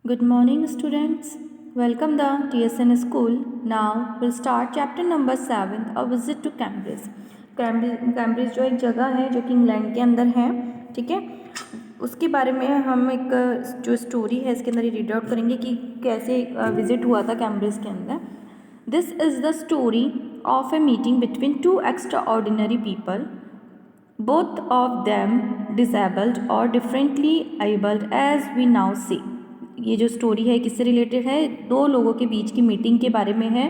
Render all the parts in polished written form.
Good morning, students. Welcome the TSN school. Now we'll start chapter number 7, a visit to Cambridge. Cambridge जो एक जगह है जो कि इंग्लैंड के अंदर है, ठीक है। उसके बारे में हम एक जो स्टोरी है इसके अंदर रीड आउट करेंगे कि कैसे विजिट हुआ था कैम्ब्रिज के अंदर। This is the story of a meeting between two extra ordinary people, both of them disabled or differently abled as we now see। ये जो स्टोरी है किससे रिलेटेड है? दो लोगों के बीच की मीटिंग के बारे में है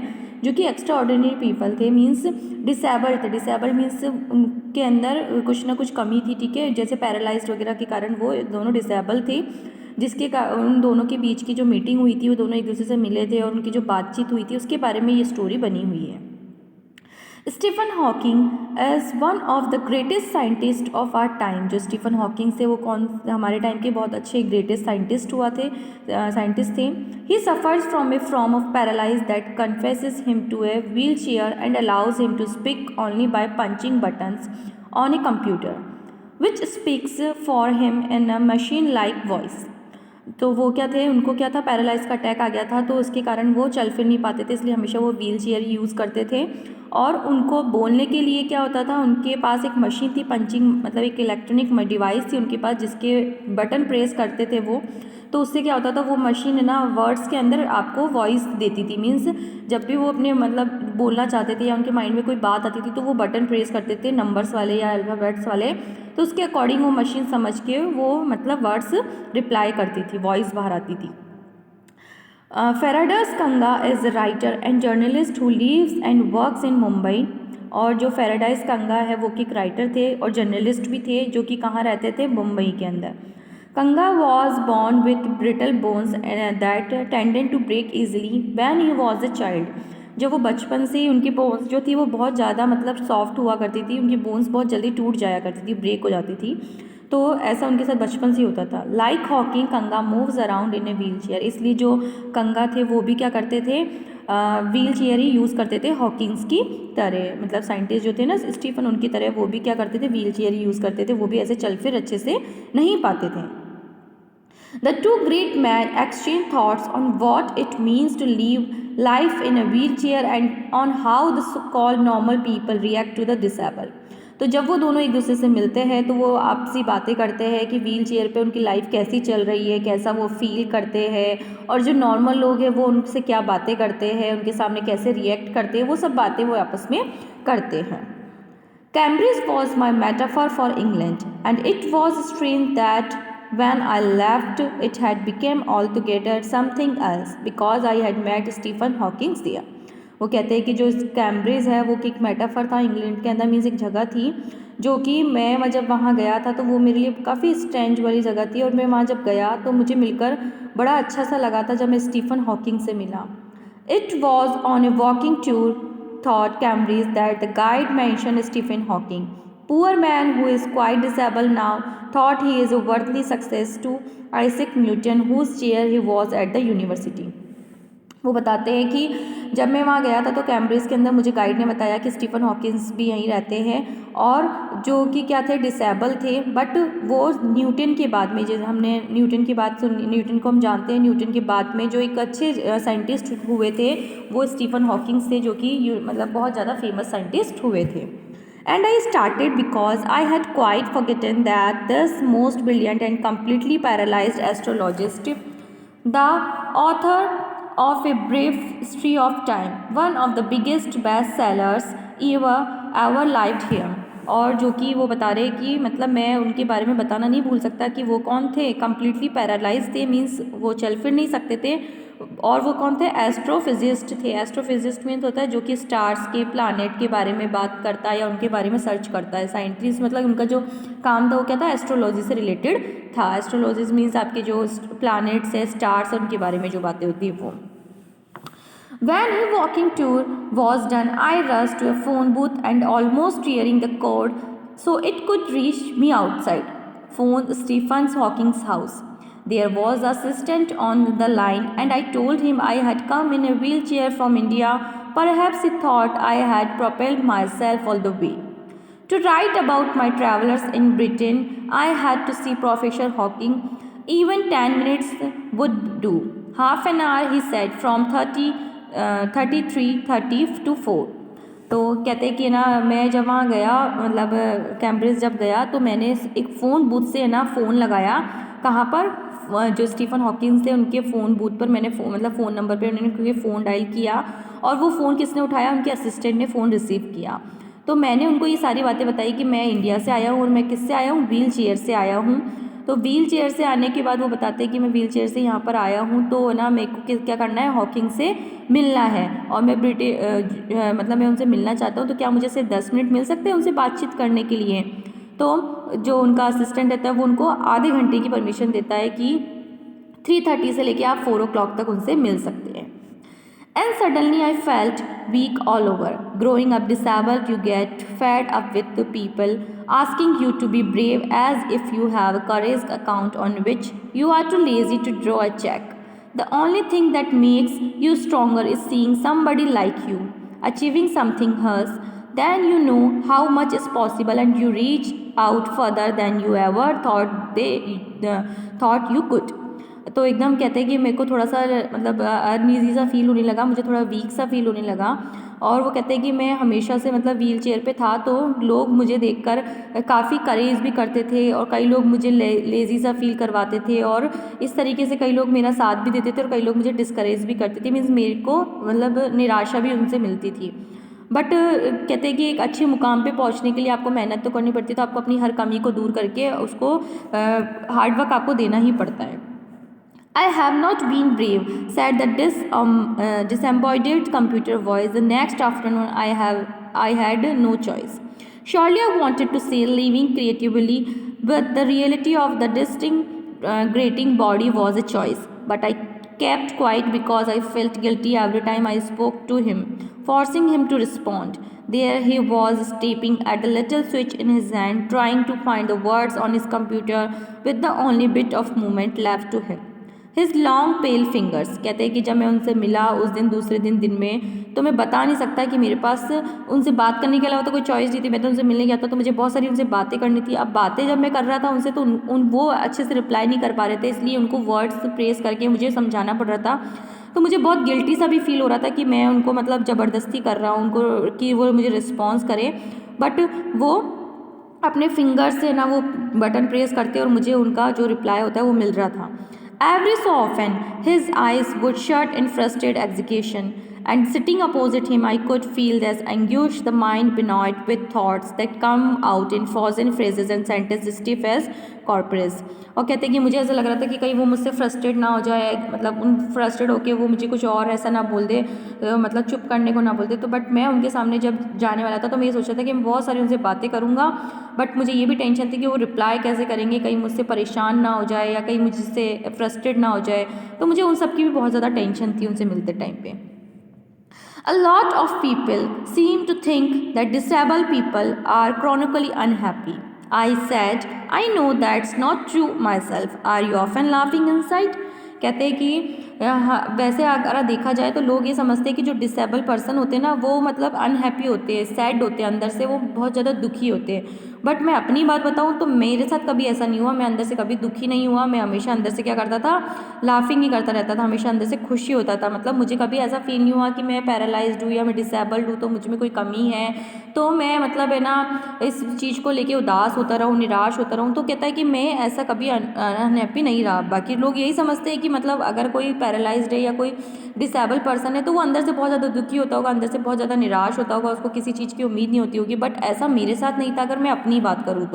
जो कि एक्स्ट्रा ऑर्डिनरी पीपल थे, मीन्स डिसेबल्ड थे। डिसेबल्ड मीन्स उनके अंदर कुछ ना कुछ कमी थी, ठीक है, जैसे पैरालाइज्ड वगैरह के कारण वो दोनों डिसेबल थे, जिसके उन दोनों के बीच की जो मीटिंग हुई थी वो दोनों एक दूसरे से मिले थे और उनकी जो बातचीत हुई थी उसके बारे में ये स्टोरी बनी हुई है। Stephen Hawking is one of the greatest scientist of our time. जो स्टीफन हॉकिंग थे वो हमारे टाइम के बहुत अच्छे ग्रेटेस्ट साइंटिस्ट थे। He suffers from a form of paralyse that confines him to a wheel chair and allows him to speak only by punching buttons on a computer which speaks for him in a machine like voice. तो वो क्या थे, उनको क्या था, paralyse का attack आ गया था, तो उसके कारण वो चल फिर नहीं पाते थे, इसलिए हमेशा वो व्हील चेयर यूज़ करते थे। और उनको बोलने के लिए क्या होता था, उनके पास एक मशीन थी, पंचिंग मतलब एक इलेक्ट्रॉनिक डिवाइस थी उनके पास, जिसके बटन प्रेस करते थे वो, तो उससे क्या होता था, वो मशीन ना वर्ड्स के अंदर आपको वॉइस देती थी। मीन्स जब भी वो अपने मतलब बोलना चाहते थे या उनके माइंड में कोई बात आती थी तो वो बटन प्रेस करते थे नंबर्स वाले या अल्फ़ाबेट्स वाले, तो उसके अकॉर्डिंग वो मशीन समझ के वो मतलब वर्ड्स रिप्लाई करती थी, वॉइस बाहर आती थी। Firdaus Kanga is a writer and journalist who lives and works in Mumbai. और जो फेराडाइस कंगा है वो एक राइटर थे और जर्नलिस्ट भी थे जो कि कहाँ रहते थे, मुंबई के अंदर। Kanga was born with brittle bones that tended to break easily when he was a child. जब वो बचपन से ही उनकी बोन्स जो थी वो बहुत ज़्यादा मतलब सॉफ्ट हुआ करती थी, उनकी बोन्स बहुत जल्दी टूट जाया करती थी, ब्रेक हो जाती थी, तो ऐसा उनके साथ बचपन से ही होता था। Like Hawking Kanga moves around in a wheel chair. इसलिए जो कंगा थे वो भी क्या करते थे, व्हील चेयर ही यूज़ करते थे हॉकिंग्स की तरह। मतलब साइंटिस्ट जो थे ना स्टीफन, उनकी तरह वो भी क्या करते थे, व्हील चेयर ही यूज़ करते थे, वो भी ऐसे चल फिर अच्छे से नहीं पाते थे। The two great men exchange thoughts on what it means to live life in a wheelchair and on how the so-called normal people react to the disabled। तो जब वो दोनों एक दूसरे से मिलते हैं तो वो आपसी बातें करते हैं कि व्हील चेयर पर उनकी लाइफ कैसी चल रही है, कैसा वो फील करते हैं, और जो नॉर्मल लोग हैं वो उनसे क्या बातें करते हैं, उनके सामने कैसे रिएक्ट करते हैं, वो सब बातें वो आपस में करते हैं। Cambridge was my metaphor for England, and it was strange that when I left, it had become altogether something else because I had met Stephen Hawking there। वो कहते हैं कि जो कैम्ब्रिज है वो एक मेटाफर था इंग्लैंड के अंदर, मीन्स एक जगह थी जो कि मैं जब वहाँ गया था तो वो मेरे लिए काफ़ी स्ट्रेंज वाली जगह थी, और मैं वहाँ जब गया तो मुझे मिलकर बड़ा अच्छा सा लगा था जब मैं स्टीफन हॉकिंग से मिला। It was on a walking tour, thought Cambridge, that the guide mentioned Stephen Hawking. Poor man who is quite disabled now, thought he is a worthy success to Isaac Newton, whose chair he was at the university। वो बताते हैं कि जब मैं वहाँ गया था तो कैम्ब्रिज के अंदर मुझे गाइड ने बताया कि स्टीफन हॉकिंस भी यहीं रहते हैं, और जो कि क्या थे, डिसेबल थे, बट वो न्यूटन के बाद में, जैसे हमने न्यूटन की बात सुनी, न्यूटन को हम जानते हैं, न्यूटन के बाद में जो एक अच्छे साइंटिस्ट हुए थे वो स्टीफन हॉकिंस थे, जो कि मतलब बहुत ज़्यादा फेमस साइंटिस्ट हुए थे। And I started because I had quite forgotten that this most brilliant and completely paralyzed astrologist, the author of A Brief History of Time, one of the biggest bestsellers ever lived here। और जो कि वो बता रहे कि मतलब मैं उनके बारे में बताना नहीं भूल सकता कि वो कौन थे, कम्प्लीटली पैरालाइज थे, मीन्स वो चल फिर नहीं सकते थे, और वो कौन थे, एस्ट्रोफिजिस्ट थे। एस्ट्रोफिजिस्ट मीन्स होता है जो कि स्टार्स के, प्लानट के बारे में बात करता है या उनके बारे में सर्च करता है। साइंटिस्ट मतलब उनका जो काम था वो क्या था, एस्ट्रोलॉजी से रिलेटेड था। एस्ट्रोलॉजी मीन्स आपके जो प्लानट्स है, स्टार्स है, उनके बारे में जो बातें होती है वो। When his walking tour was done, I rushed to a phone booth and almost tearing the cord so it could reach me outside. Phoned Stephen Hawking's house. There was an assistant on the line, and I told him I had come in a wheelchair from India. Perhaps he thought I had propelled myself all the way. To write about my travels in Britain, I had to see Professor Hawking. Even 10 minutes would do. Half an hour, he said, from 33:30 to 4. तो कहते हैं कि ना मैं जब वहाँ गया, मतलब कैम्ब्रिज जब गया तो मैंने एक फ़ोन बूथ से ना फ़ोन लगाया। कहाँ पर? जो स्टीफन हॉकिंस थे उनके फ़ोन बूथ पर मैंने मतलब फ़ोन नंबर पे उन्होंने क्योंकि फ़ोन डायल किया, और वो फ़ोन किसने उठाया? उनके असिस्टेंट ने फ़ोन रिसीव किया। तो मैंने उनको ये सारी बातें बताई कि मैं इंडिया से आया हूँ और मैं किससे आया हूँ? व्हील चेयर से आया हूँ। तो व्हील चेयर से आने के बाद वो बताते हैं कि मैं व्हील चेयर से यहाँ पर आया हूँ, तो ना मेरे को क्या करना है? हॉकिंग से मिलना है, और मैं मतलब मैं उनसे मिलना चाहता हूँ, तो क्या मुझे सिर्फ 10 मिनट मिल सकते हैं उनसे बातचीत करने के लिए? तो जो उनका असिस्टेंट रहता है वो उनको आधे घंटे की परमिशन देता है कि 3:30 से लेके आप 4 o'clock तक उनसे मिल सकते हैं। And suddenly I felt weak all over. Growing up disabled, you get fed up with the people asking you to be brave as if you have a current account on which you are too lazy to draw a check. The only thing that makes you stronger is seeing somebody like you achieving something else. Then you know how much is possible and you reach out further than you ever thought you could. तो एकदम कहते हैं कि मेरे को थोड़ा सा मतलब अनईज़ी सा फील होने लगा, मुझे थोड़ा वीक सा फील होने लगा। और वो कहते हैं कि मैं हमेशा से मतलब व्हील चेयर पे था, तो लोग मुझे देखकर काफ़ी करेज भी करते थे, और कई लोग मुझे लेज़ी सा फील करवाते थे, और इस तरीके से कई लोग मेरा साथ भी देते थे और कई लोग मुझे डिस्करेज भी करते थे। मीन्स मेरे को मतलब निराशा भी उनसे मिलती थी। बट कहते हैं कि एक अच्छे मुकाम पे पहुंचने के लिए आपको मेहनत तो करनी पड़ती है, तो आपको अपनी हर कमी को दूर करके उसको हार्डवर्क आपको देना ही पड़ता है। I have not been brave, said the disembodied computer voice. The next afternoon, I had no choice. Surely I wanted to say living creatively, but the reality of the disintegrating body was a choice. But I kept quiet because I felt guilty every time I spoke to him, forcing him to respond. There he was, tapping at the little switch in his hand, trying to find the words on his computer with the only bit of movement left to him. His long pale fingers. कहते हैं कि जब मैं उनसे मिला उस दिन दूसरे दिन में, तो मैं बता नहीं सकता कि मेरे पास उनसे बात करने के अलावा तो कोई चॉइस नहीं थी। मैं तो उनसे मिलने गया था तो मुझे बहुत सारी उनसे बातें करनी थी। अब बातें जब मैं कर रहा था उनसे, तो वो अच्छे से रिप्लाई नहीं कर पा रहे थे, इसलिए उनको वर्ड्स प्रेस करके मुझे समझाना पड़ रहा था। तो मुझे बहुत गिल्टी सा भी फील हो रहा था कि मैं उनको मतलब ज़बरदस्ती कर रहा हूँ उनको कि वो मुझे रिस्पॉन्स करें, बट वो अपने फिंगर से ना वो बटन प्रेस करते और मुझे उनका जो रिप्लाई होता है वो मिल रहा था। Every so often, his eyes would shut in frustrated execution, and sitting opposite him, I could feel this anguish, the mind benoit with thoughts that come out in frozen phrases and sentences stiff as corpus. और कहते हैं कि मुझे ऐसा लग रहा था कि कहीं वो मुझसे फ्रस्ट्रेट ना हो जाए, मतलब उन फ्रस्ट्रेट होके वो मुझे कुछ और ऐसा ना बोल दे, मतलब चुप करने को ना बोल दे। तो बट मैं उनके सामने जब जाने वाला था तो मैं ये सोच रहा था कि मैं बहुत सारी उनसे बातें करूँगा, बट मुझे ये भी टेंशन थी कि वो रिप्लाई कैसे करेंगे, कहीं मुझसे परेशान ना हो जाए या कहीं मुझसे फ्रस्ट्रेट ना हो जाए। तो मुझे उन सब की भी बहुत ज़्यादा टेंशन थी उनसे मिलते टाइम पे। A lot of people seem to think that disabled people are chronically unhappy. I said, I know that's not true myself. Are you often laughing inside? कहते हैं कि वैसे अगर देखा जाए तो लोग ये समझते हैं कि जो डिसेबल पर्सन होते हैं ना वो मतलब अनहैप्पी होते हैं, सैड होते हैं, अंदर से वो बहुत ज़्यादा दुखी होते हैं। बट मैं अपनी बात बताऊँ तो मेरे साथ कभी ऐसा नहीं हुआ, मैं अंदर से कभी दुखी नहीं हुआ। मैं हमेशा अंदर से क्या करता था, लाफिंग ही करता रहता था, हमेशा अंदर से खुशी होता था। मतलब मुझे कभी ऐसा फील नहीं हुआ कि मैं पैरालाइज्ड हूँ या मैं डिसेबल्ड हूँ तो मुझ में कोई कमी है, तो मैं मतलब है ना इस चीज़ को लेके उदास होता रहूँ, निराश होता रहूँ। तो कहता है कि मैं ऐसा कभी अनहैप्पी नहीं रहा। बाकी लोग यही समझते हैं कि मतलब अगर कोई पैरालाइज्ड है या कोई डिसेबल पर्सन है तो वो अंदर से बहुत ज़्यादा दुखी होता होगा, अंदर से बहुत ज़्यादा निराश होता होगा, उसको किसी चीज़ की उम्मीद नहीं होती होगी। बट ऐसा मेरे साथ नहीं था अगर मैं अपनी बात करूँ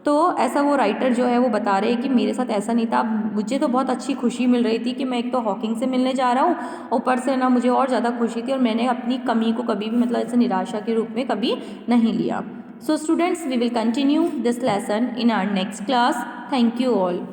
तो ऐसा वो राइटर जो है वो बता रहे हैं कि मेरे साथ ऐसा नहीं था। मुझे तो बहुत अच्छी खुशी मिल रही थी कि मैं एक तो हॉकिंग से मिलने जा रहा हूँ, ऊपर से ना मुझे और ज़्यादा खुशी थी, और मैंने अपनी कमी को कभी भी मतलब ऐसे निराशा के रूप में कभी नहीं लिया। So students, we will continue this lesson in our next class. Thank you all.